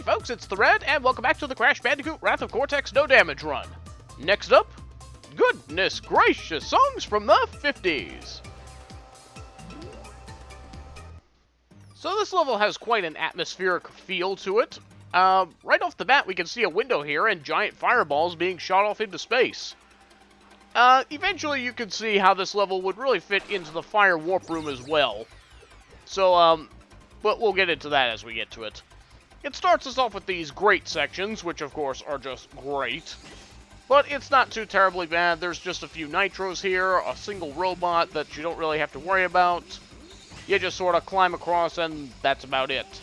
folks, it's the Red, and welcome back to the Crash Bandicoot Wrath of Cortex No Damage run. Next up, goodness gracious, songs from the 50s. So this level has quite an atmospheric feel to it. Right off the bat, we can see a window here and giant fireballs being shot off into space. Eventually you can see how this level would really fit into the fire warp room as well. So, but we'll get into that as we get to it. It starts us off with these great sections, which of course are just great. But it's not too terribly bad. There's just a few nitros here, a single robot that you don't really have to worry about. You just sort of climb across and that's about it.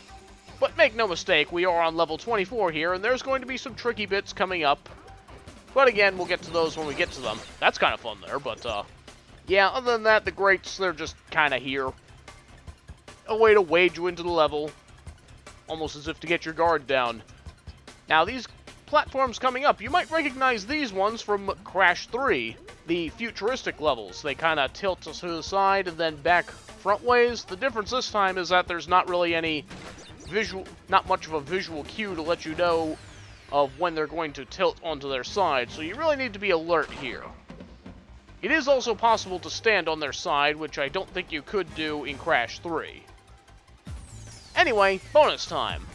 But make no mistake, we are on level 24 here, and there's going to be some tricky bits coming up. But again, we'll get to those when we get to them. That's kind of fun there, but yeah, other than that, the greats, they're just kind of here. A way to wade you into the level. Almost as if to get your guard down. Now, these platforms coming up, you might recognize these ones from Crash 3, the futuristic levels. They kind of tilt us to the side and then back front ways. The difference this time is that there's not really any not much of a visual cue to let you know of when they're going to tilt onto their side, so you really need to be alert here. It is also possible to stand on their side, which I don't think you could do in Crash 3. Anyway, bonus time.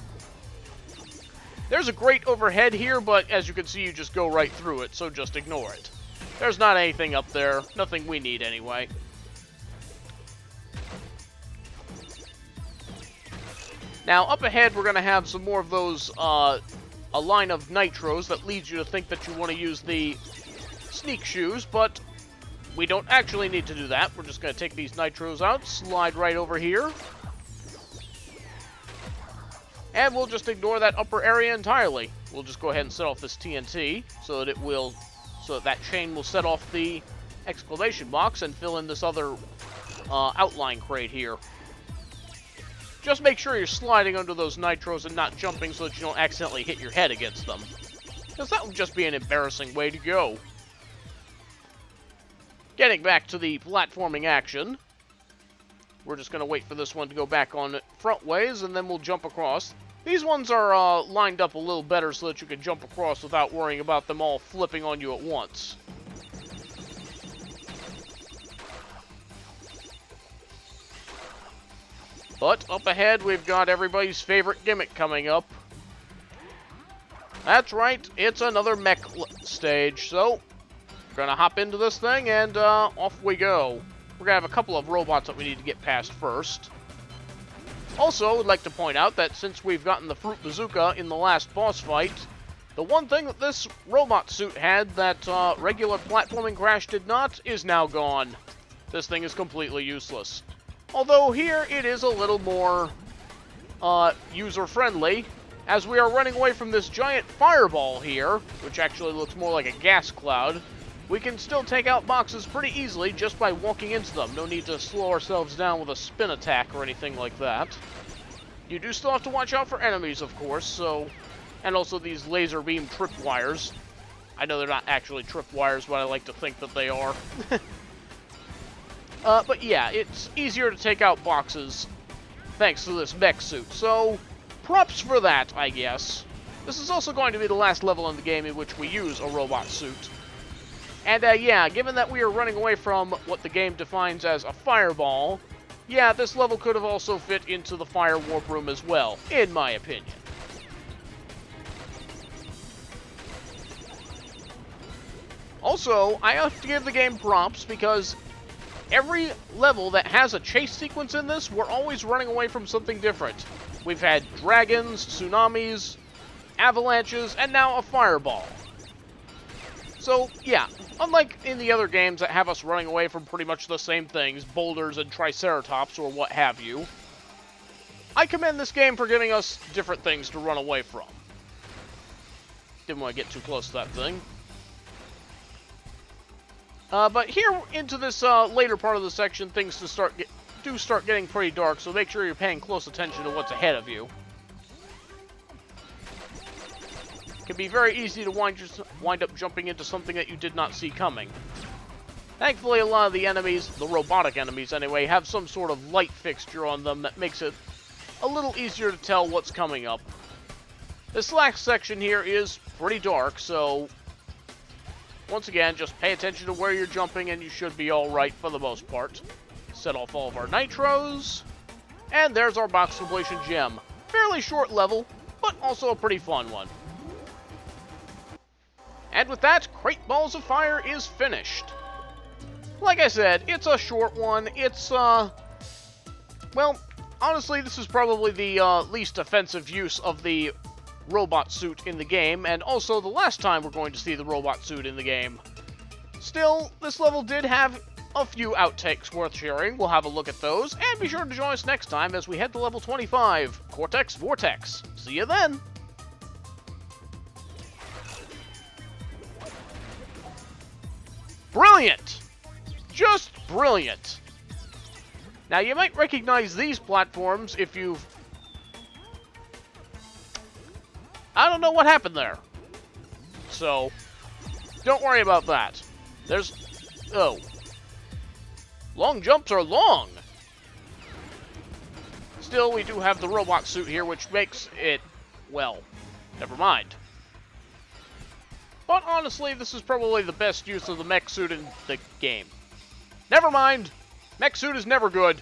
There's a grate overhead here, but as you can see, you just go right through it, so just ignore it. There's not anything up there, nothing we need anyway. Now, up ahead, we're going to have some more of those, a line of nitros that leads you to think that you want to use the sneak shoes, but we don't actually need to do that. We're just going to take these nitros out, slide right over here. And we'll just ignore that upper area entirely. We'll just go ahead and set off this TNT so that that chain will set off the exclamation box and fill in this other outline crate here. Just make sure you're sliding under those nitros and not jumping so that you don't accidentally hit your head against them. Because that would just be an embarrassing way to go. Getting back to the platforming action. We're just going to wait for this one to go back on front ways, and then we'll jump across. These ones are lined up a little better so that you can jump across without worrying about them all flipping on you at once. But up ahead, we've got everybody's favorite gimmick coming up. That's right, it's another mech stage, so we're going to hop into this thing, and off we go. We're going to have a couple of robots that we need to get past first. Also, I'd like to point out that since we've gotten the Fruit Bazooka in the last boss fight, the one thing that this robot suit had that regular platforming Crash did not is now gone. This thing is completely useless. Although here it is a little more user-friendly, as we are running away from this giant fireball here, which actually looks more like a gas cloud. We can still take out boxes pretty easily just by walking into them. No need to slow ourselves down with a spin attack or anything like that. You do still have to watch out for enemies, of course, and also these laser beam tripwires. I know they're not actually tripwires, but I like to think that they are. But yeah, it's easier to take out boxes thanks to this mech suit, so props for that, I guess. This is also going to be the last level in the game in which we use a robot suit. And yeah, given that we are running away from what the game defines as a fireball, yeah, this level could have also fit into the fire warp room as well, in my opinion. Also, I have to give the game props because every level that has a chase sequence in this, we're always running away from something different. We've had dragons, tsunamis, avalanches, and now a fireball. So, yeah, unlike in the other games that have us running away from pretty much the same things, boulders and triceratops or what have you, I commend this game for giving us different things to run away from. Didn't want to get too close to that thing. But here into this later part of the section, things do start getting pretty dark, so make sure you're paying close attention to what's ahead of you. It can be very easy to wind up jumping into something that you did not see coming. Thankfully, a lot of the enemies, the robotic enemies anyway, have some sort of light fixture on them that makes it a little easier to tell what's coming up. This last section here is pretty dark, so once again, just pay attention to where you're jumping and you should be alright for the most part. Set off all of our nitros, and there's our box completion gem. Fairly short level, but also a pretty fun one. And with that, Crate Balls of Fire is finished. Like I said, it's a short one. It's, well, honestly, this is probably the least offensive use of the robot suit in the game, and also the last time we're going to see the robot suit in the game. Still, this level did have a few outtakes worth sharing. We'll have a look at those, and be sure to join us next time as we head to level 25, Cortex Vortex. See you then! Brilliant! Just brilliant! Now, you might recognize these platforms if you've... I don't know what happened there. So, don't worry about that. There's... oh. Long jumps are long! Still, we do have the robot suit here, which makes it... well, never mind. But honestly, this is probably the best use of the mech suit in the game. Never mind! Mech suit is never good.